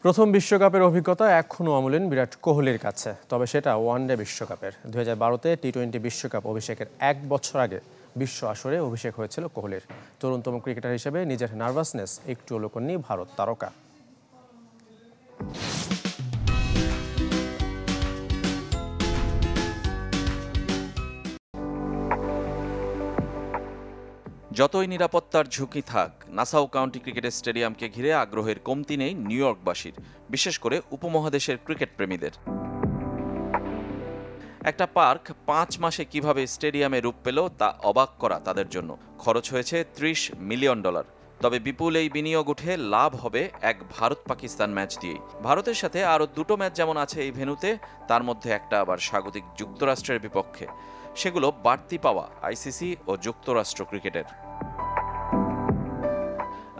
প্রথম বিশ্বকাপের অভিজ্ঞতা এখনও অমলিন বিরাট কোহলির কাছে, তবে সেটা ওয়ানডে বিশ্বকাপের। 2012-তে টি-20 বিশ্বকাপ অভিষেকের 1 বছর আগে বিশ্ব আসরে অভিষেক হয়েছিল কোহলির। তরুণতম ক্রিকেটার হিসেবে নিজের নার্ভাসনেস একটুও লুকোননি ভারত তারকা। যতই নিরাপত্তার ঝুঁকি থাক, নাসাউ কাউন্টি ক্রিকেট স্টেডিয়ামকে ঘিরে আগ্রহের কমতি নেই নিউ ইয়র্কবাসীর, বিশেষ করে উপমহাদেশের ক্রিকেট প্রেমীদের। একটা পার্ক 5 মাসে কিভাবে স্টেডিয়ামে রূপ পেল তা অবাক করা তাদের জন্য। খরচ হয়েছে $30 মিলিয়ন। তবে বিপুল এই বিনিয়োগ উঠে লাভ হবে এক ভারত পাকিস্তান ম্যাচ দিয়েই। ভারতের সাথে আরও 2টো ম্যাচ যেমন আছে এই ভেন্যুতে, তার মধ্যে একটা আবার স্বাগতিক যুক্তরাষ্ট্রের বিপক্ষে। সেগুলো বাড়তি পাওয়া আইসিসি ও যুক্তরাষ্ট্র ক্রিকেটের।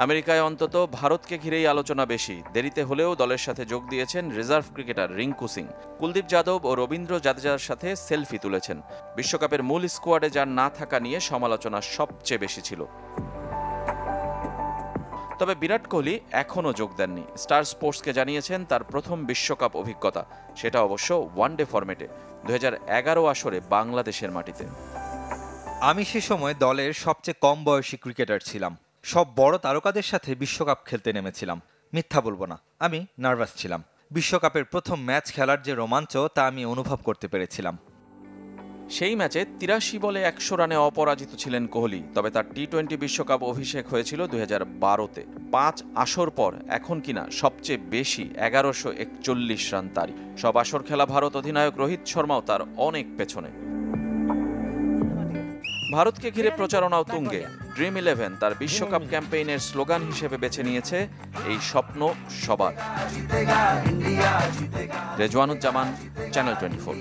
আমেরিকায় অন্তত ভারতকে ঘিরেই আলোচনা বেশি। দেরিতে হলেও দলের সাথে যোগ দিয়েছেন রিজার্ভ ক্রিকেটার রিঙ্কু সিং। কুলদীপ যাদব ও রবীন্দ্র জাদেজার সাথে সেলফি তুলেছেন। বিশ্বকাপের মূল স্কোয়াডে যার না থাকা নিয়ে সমালোচনা সবচেয়ে বেশি ছিল। তবে বিরাট কোহলি এখনও যোগ দেননি। স্টার স্পোর্টসকে জানিয়েছেন তার প্রথম বিশ্বকাপ অভিজ্ঞতা, সেটা অবশ্য ওয়ানডে ফরম্যাটে, 2011 আসরে বাংলাদেশের মাটিতে। আমি সে সময় দলের সবচেয়ে কম বয়সী ক্রিকেটার ছিলাম। সব বড় তারকাদের সাথে বিশ্বকাপ খেলতে নেমেছিলাম। মিথ্যা বলবো না, আমি নার্ভাস ছিলাম। বিশ্বকাপের প্রথম ম্যাচ খেলার যে রোমাঞ্চ তা আমি অনুভব করতে পেরেছিলাম। সেই ম্যাচে 83 বলে 100 রানে অপরাজিত ছিলেন কোহলি। তবে তার টি-20 বিশ্বকাপ অভিষেক হয়েছিল 2012-তে। 5 আসর পর এখন কিনা সবচেয়ে বেশি 1141 রান তারই। সব আসর খেলা ভারত অধিনায়ক রোহিত শর্মাও তার অনেক পেছনে। ভারতকে ঘিরে প্রচারণাও তুঙ্গে। ড্রিম 11 তার বিশ্বকাপ ক্যাম্পেইনের স্লোগান হিসেবে বেছে নিয়েছে এই স্বপ্ন সবার। রেজওয়ানুজ্জামান, চ্যানেল 24।